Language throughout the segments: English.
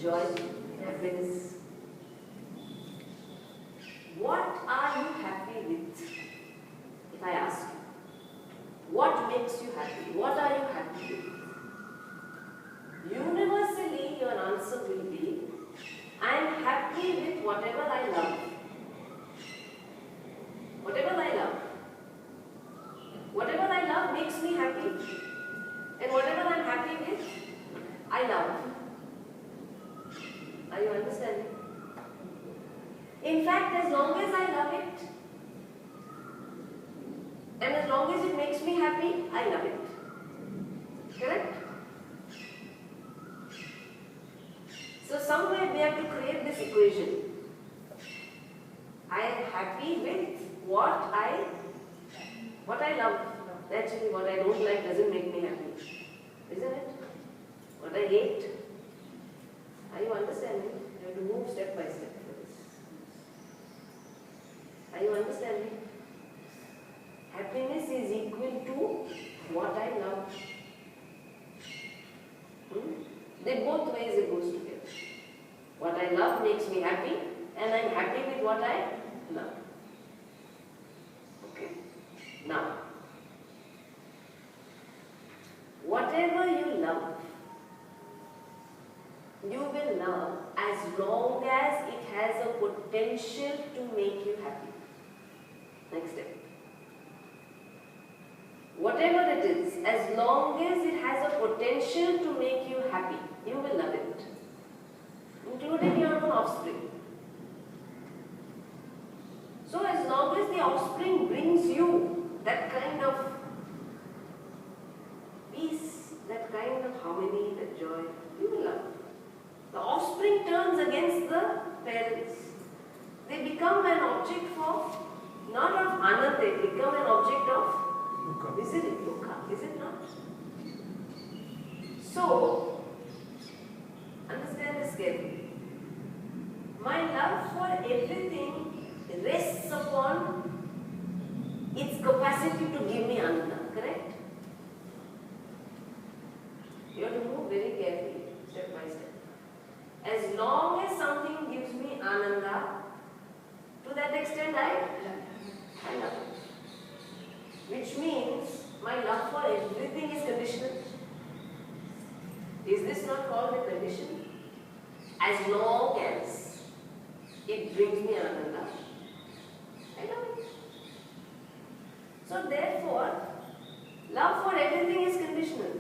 joy, happiness. What are you happy with? If I ask you, what makes you happy? What are you happy with? Universally, your answer will be, I am happy with whatever I love. Whatever I love. Whatever I love makes me happy. And whatever I am happy with, I love. Are you understanding? In fact, as long as I love it, and as long as it makes me happy, I love it. Correct? So somewhere we have to create this equation. I am happy with what I love. Naturally, what I don't like doesn't make me happy. Isn't it? What I hate. Are you understanding? You have to move step by step for this. Are you understanding? Happiness is equal to what I love. They both ways it goes together. What I love makes me happy, and I'm happy with what I love. Okay? Now, whatever you love, you will love as long as it has a potential to make you happy. Next step. Whatever it is, as long as it has a potential to make you happy, you will love it. Including your own offspring. So as long as the offspring brings you that kind of peace, that kind of harmony, that joy, you will love. The offspring turns against the parents. They become an object for, not of ananda, they become an object of misery, dukkha, is it not? So, understand this carefully. My love for everything rests upon its capacity to give me ananda, correct? You have to move very carefully, step by step. As long as something gives me ananda, to that extent I love it. Which means my love for everything is conditional. Is this not called a condition? As long as it brings me ananda, I love it. So therefore, love for everything is conditional.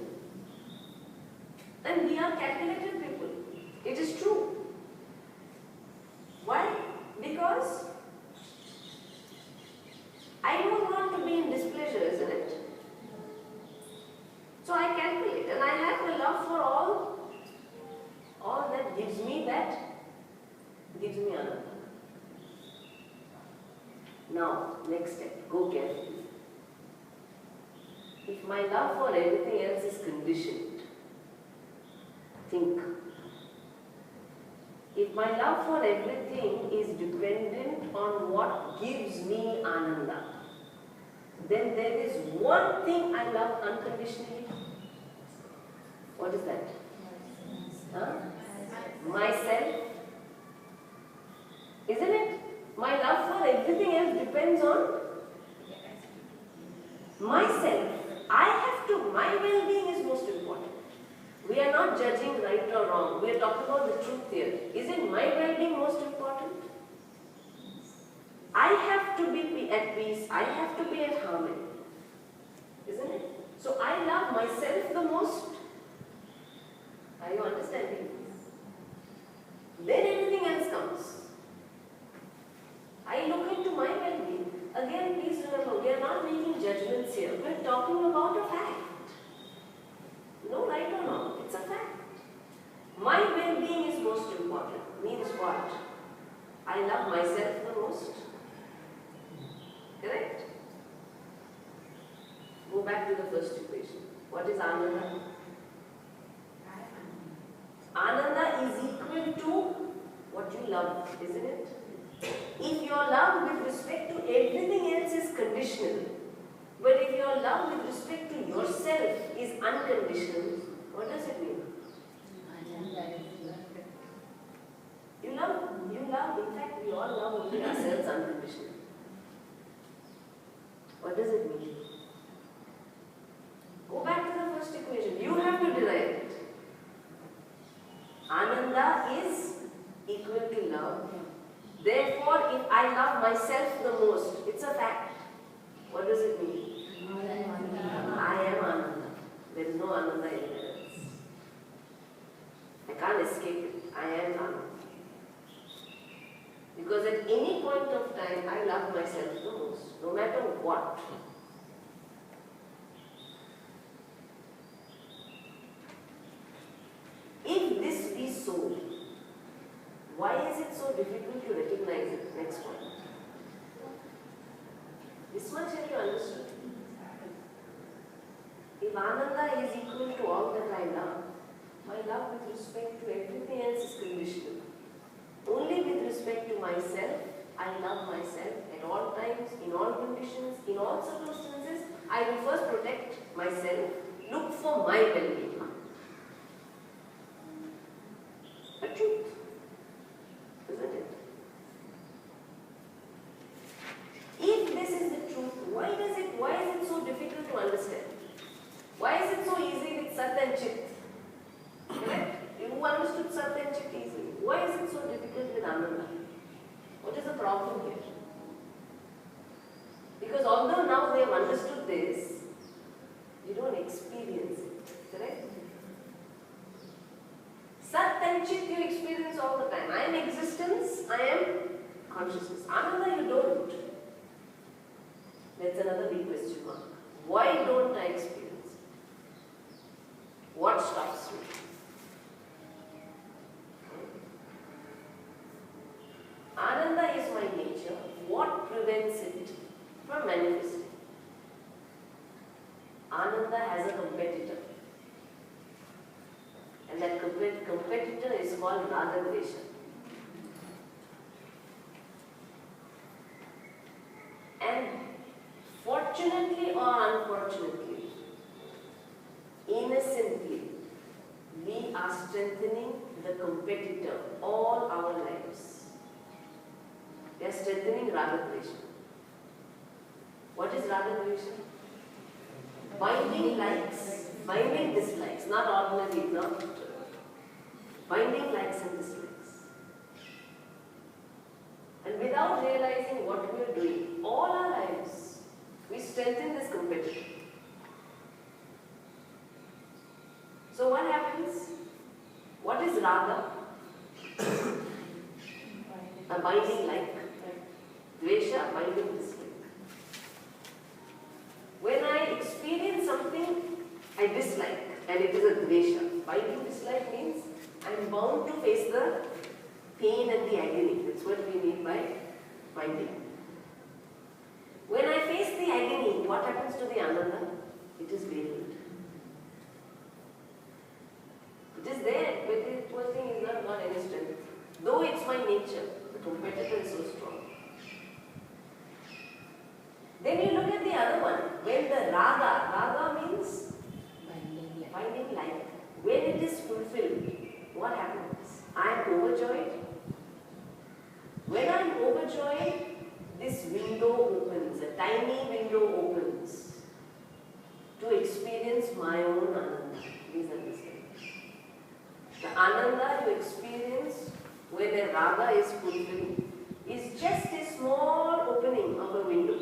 And we are calculated people. It is true. Why? Because I don't want to be in displeasure, isn't it? So I calculate and I have a love for all that gives me ananda. Now, next step, go carefully. If my love for everything else is conditioned, think. If my love for everything is dependent on what gives me ananda, then there is one thing I love unconditionally. What is that? Myself. Isn't it? My love for everything else depends on myself. My well-being is most important. We are not judging right or wrong. We are talking about the truth here. Isn't my well-being most important? I have to be at peace. I have to be at harmony. Isn't it? So I love myself the most. Are you understanding? Then everything else comes. I look into my well-being. Again, please remember, we are not making judgments here. We are talking about a fact. No right or wrong. It's a fact. My well-being is most important. Means what? I love myself the most. Correct? Go back to the first equation. What is ananda? Ananda is equal to what you love, isn't it? If your love with respect to everything else is conditional, but if your love with respect to yourself is unconditional, what does it mean? We all love only ourselves unconditionally. What does it mean? Go back to the first equation. You have to derive it. Ananda is equal to love. Therefore, if I love myself the most, it's a fact. What does it mean? I am Ananda. There is no Ananda anywhere else. I can't escape it. I am Ananda. Because at any point of time, I love myself the most, no matter what. If this be so, why is it so difficult to recognize it? Next point. This much have you understood? If Ananda is equal to all that I love, my love with respect to everything else is conditional. Only with respect to myself, I love myself at all times, in all conditions, in all circumstances. I will first protect myself, look for my well-being. The truth, isn't it? If this is the truth, why is it so difficult to understand? Why is it so easy with Sat and Chit? Correct? You understood Sat and Chit easily. Why is it so difficult with Ananda? What is the problem here? Because although now we have understood this, you don't experience it. Correct? Sat and Chit you experience all the time. I am existence, I am consciousness. Ananda you don't. That's another big question mark. Why don't I experience it? What stops me? Ananda is my nature. What prevents it from manifesting? Ananda has a competitor. And that competitor is called Raga-dvesha. And fortunately or unfortunately, innocently, we are strengthening the competitor all our lives. We are strengthening Raga-dvesha. What is Raga-dvesha? Binding likes, binding dislikes, not ordinary, not binding likes and dislikes. And without realizing what we are doing, all our lives, we strengthen this competition. So what happens? What is Raga? A binding like. Dvesha, binding dislike. When I experience something I dislike, and it is a dvesha. Binding dislike means I am bound to face the pain and the agony. That's what we mean by binding. When I face the agony, what happens to the Ananda? It is veiled. It is there, but the poor thing is not got any strength. Though it's my nature, the competitor is so strong. Then you look at the other one. When the raga means binding like. When it is fulfilled, what happens? I am overjoyed. When I am overjoyed, this window opens, a tiny window opens to experience my own Ananda. Please understand. The Ananda you experience when a raga is fulfilled is just a small opening of a window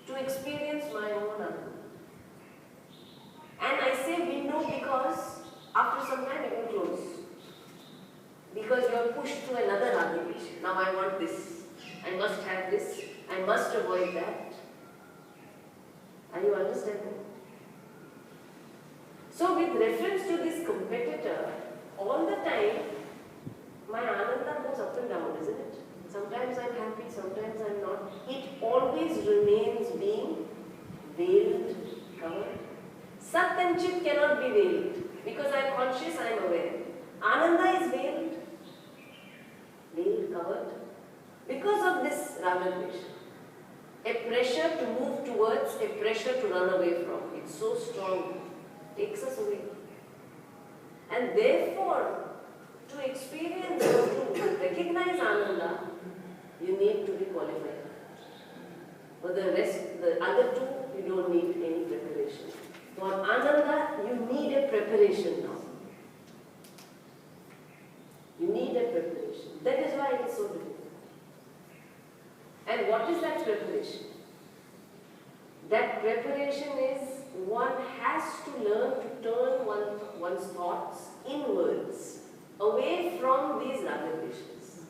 to experience my own Ananda. And I say window because after some time it will close. Because you are pushed to another Raga-dvesha. Now I want this. I must have this. I must avoid that. Are you understanding? So with reference to this competitor, all the time, my Ananda goes up and down, isn't it? Sometimes I'm happy, sometimes I'm not. It always remains being veiled, covered. Sat and Chit cannot be veiled. Because I'm conscious, I'm aware. Ananda is veiled, covered. Because of this Raga-dvesha. A pressure to move towards, a pressure to run away from. It's so strong. Takes us away. And therefore, to experience or to recognize Ananda, you need to be qualified. For the rest, the other two, you don't need any preparation. For Ananda, you need a preparation now. You need a preparation. That is why it is so difficult. And what is that preparation? That preparation is one has to learn to turn one's thoughts inwards, away from these ragavishas.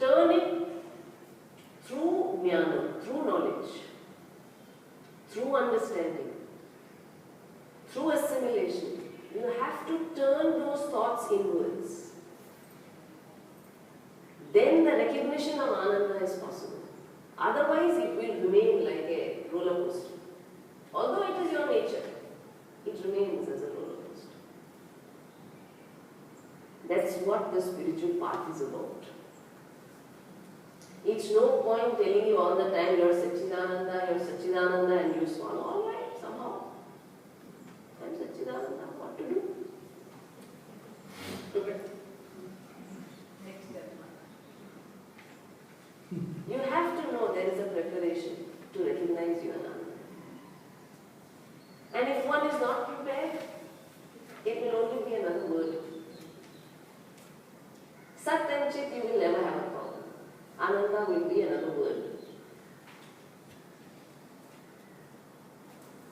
Turn it through jnana, through knowledge, through understanding, through assimilation. You have to turn those thoughts inwards. Then the recognition of Ananda is possible. Otherwise, it will remain like a roller coaster. Although it is your nature, it remains as a roller coaster. That's what the spiritual path is about. It's no point telling you all the time you're Satchidananda, and you swallow. All right, somehow. I'm Satchidananda, what to do? Next step. You have to know there is a preparation to recognize your Ananda. And if one is not prepared, it will only be another word. Sat and Chit, you will never have a problem. Ananda will be another word.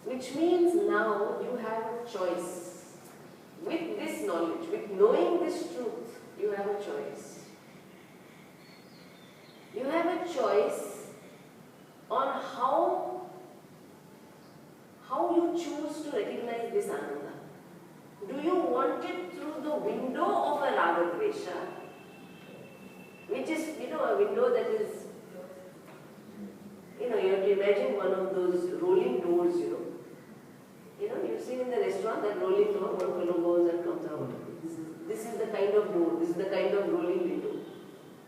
Which means now you have a choice. With this knowledge, with knowing this truth, you have a choice. You have a choice on how you choose to recognize this Ananda. Do you want it through the window of a Raga Dvesha, which is, a window that is, you have to imagine one of those rolling doors, you've seen in the restaurant that rolling door, one fellow goes and comes out. This is the kind of door, this is the kind of rolling window.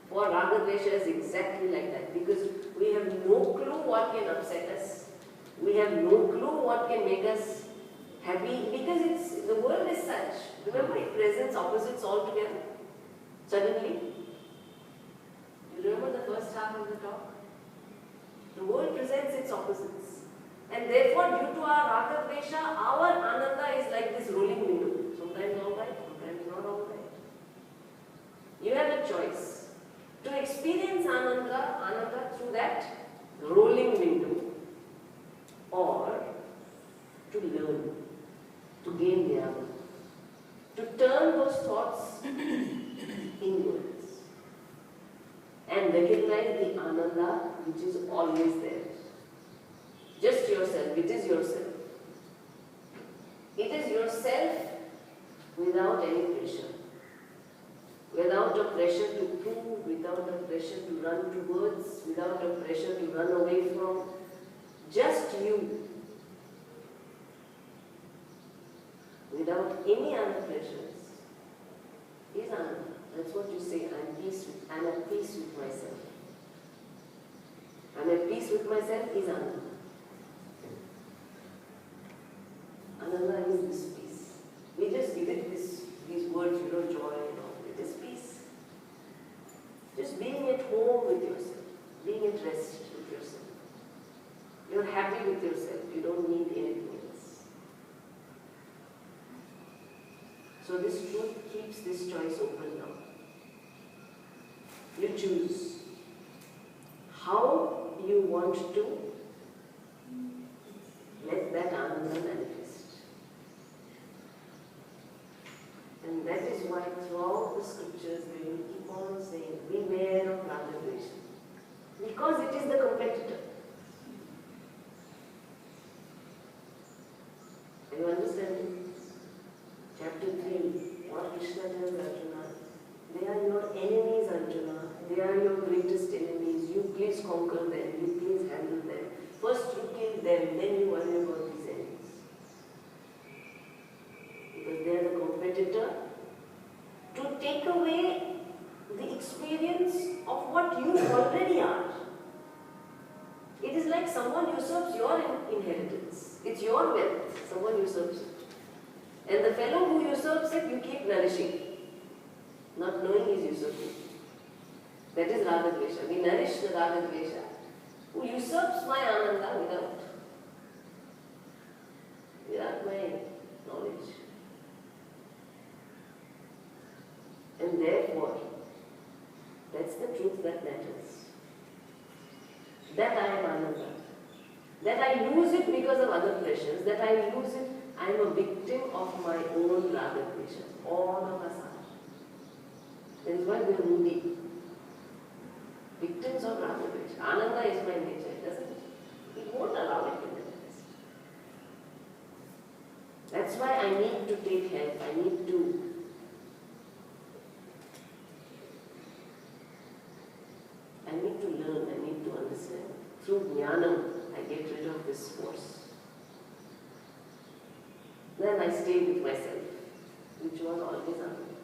For Raga Dvesha is exactly like that, because we have no clue what can upset us. We have no clue what can make us happy, because the world is such. Remember, it presents opposites altogether. Suddenly, you remember the first half of the talk? The world presents its opposites. And therefore, due to our Raga Dvesha, our Ananda is like this rolling window. Sometimes all right, sometimes not all right. You have a choice to experience Ananda through that rolling window, or to learn, to gain jnana, to turn those thoughts inwards and recognize the Ananda which is always there. Just yourself, it is yourself. It is yourself without any pressure. Without a pressure to prove, without a pressure to run towards, without a pressure to run away from. Just you. Without any other pressures. Is Ananda. That's what you say, I'm at peace with myself. I'm at peace with myself is Ananda. Ananda is this peace. We just give it these words, joy and all. It is peace. Just being at home with yourself, being at rest with yourself. You're happy with yourself, you don't need anything else. So this truth keeps this choice open now. You choose how you want to let that Ananda manifest. And that is why throughout the scriptures they will keep on saying, beware of Raga Dvesha. Because it is the competitor. Are you understanding? Chapter 3, what Krishna tells Arjuna, they are your enemies, Arjuna. They are your greatest enemies. You please conquer them. You please handle them. First you kill them, then you worry about these enemies. Because they are the competitor to take away the experience of what you already are. It is like someone usurps your inheritance. It's your wealth. Someone usurps it. And the fellow who usurps it, you keep nourishing, not knowing he is usurping. That is Raga Dvesha. We nourish the Raga Dvesha who usurps my Ananda without my knowledge. And therefore, that's the truth that matters. That I am Ananda. That I lose it because of other pressures. That I lose it, I am a victim of my own Raga Dvesha. All of us are. That is why we are moody. Victims of Raga Dvesha. Ananda is my nature, doesn't it? It won't allow it to manifest. That's why I need to take help. I need to learn, I need to understand. Through jnana, I get rid of this force. Then I stay with myself, which was always Ananda.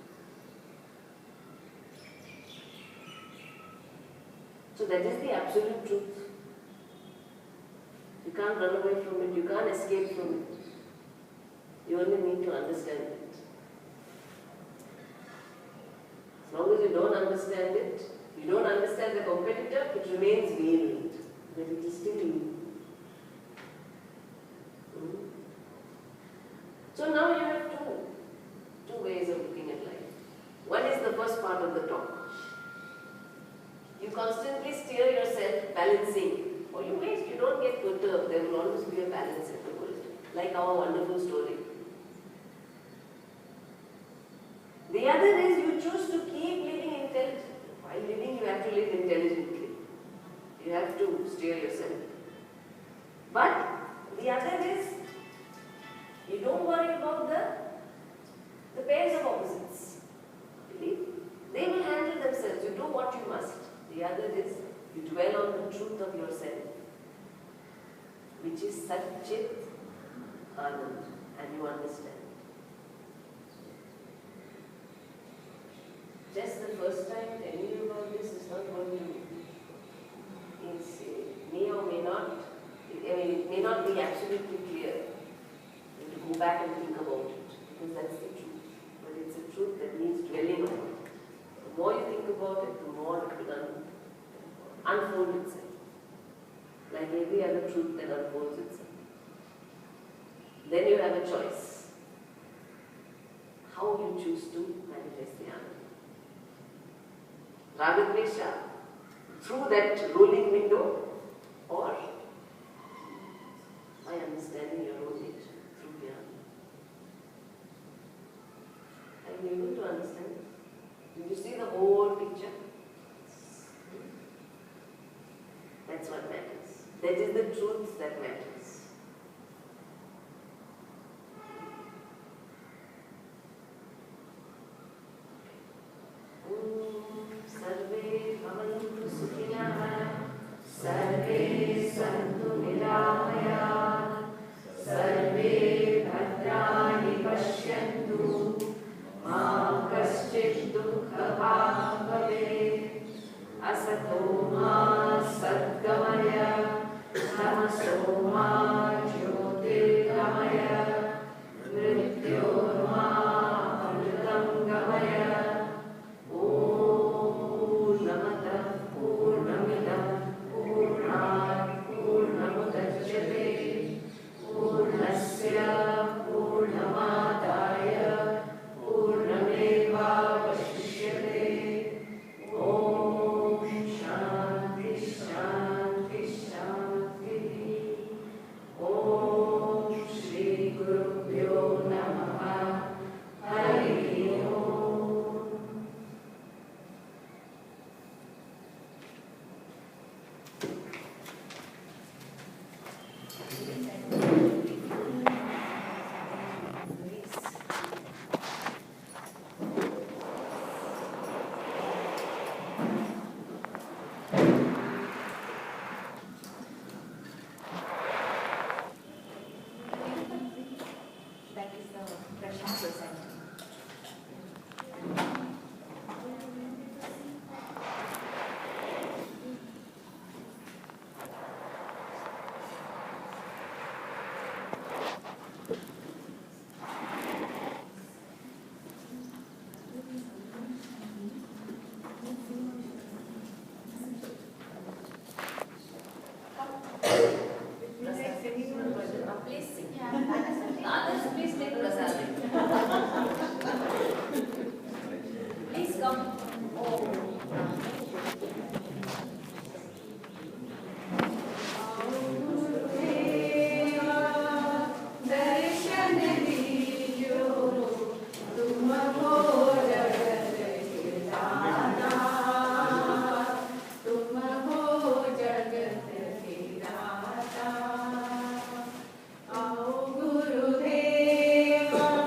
So that is the absolute truth. You can't run away from it, you can't escape from it. You only need to understand it. As long as you don't understand it, you don't understand the competitor, it remains veiled, but it is still you. So now you have two ways of looking at life. One is the first part of the talk. You constantly steer yourself balancing. Or you don't get perturbed, there will always be a balance in the world. Like our wonderful story. The other is you choose to keep living intelligently. While living, you have to live intelligently. You have to steer yourself. But the other is, you don't worry about the pairs of opposites. Believe? They will handle themselves. You do what you must. The other is, you dwell on the truth of yourself, which is Satchit Anand, and you understand. Just the first time telling you about this is not going to may or may not, it may not be absolutely clear. You have to go back and think about it, because that's the truth. But it's a truth that needs dwelling on. The more you think about it, the more it will unfold itself. Like every other truth that unfolds itself. Then you have a choice. How you choose to manifest the Ananda. Raga Dvesha, through that rolling window, or by understanding your own nature through jnana. Are you able to understand? Do you see the whole picture? That's what matters. That is the truth that matters. Sarve bhavantu sukhinah, sarve santu nirabhaya, sarve bhadrani pashyantu, ma kaschid dukha bhave, asato ma sadgamaya, tamaso ma Others, please take prasad. Please come. Oh. Guru Purnima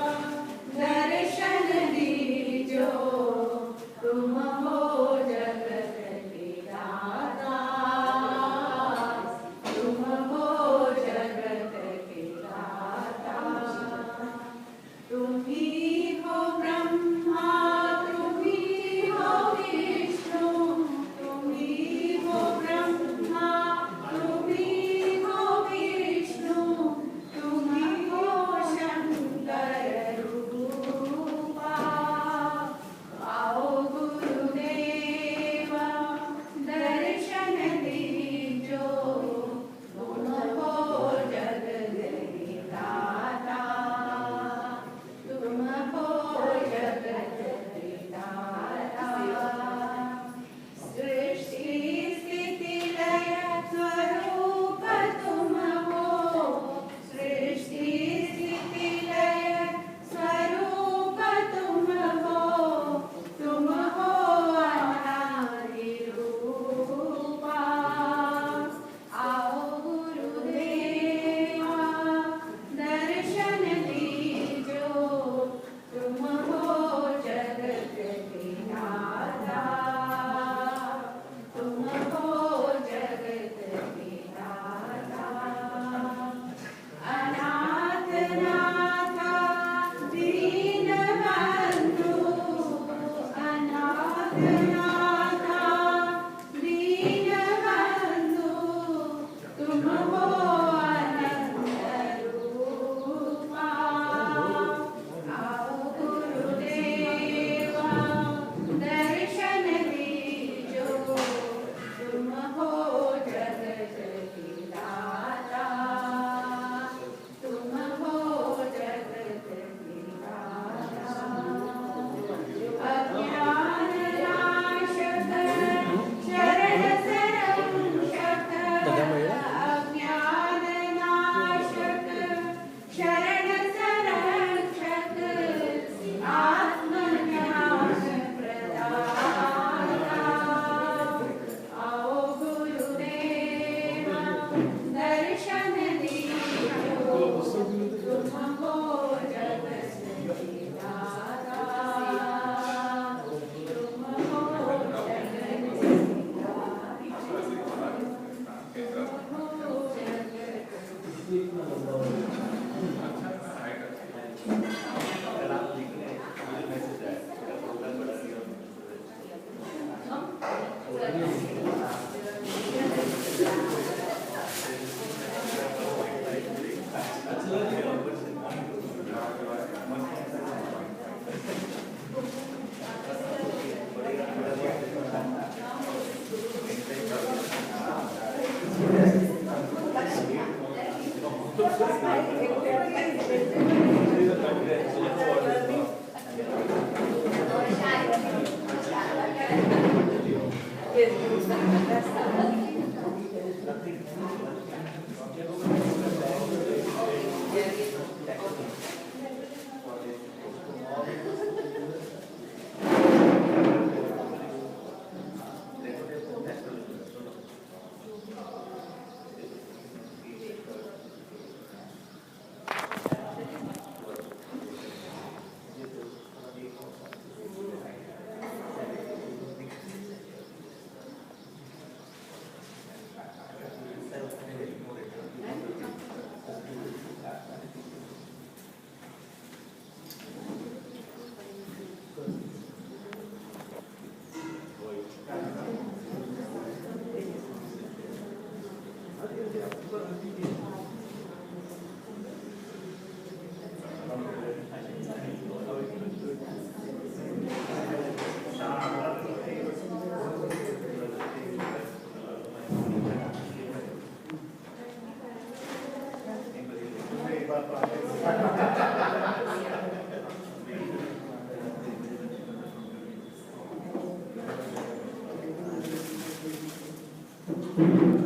Namaste.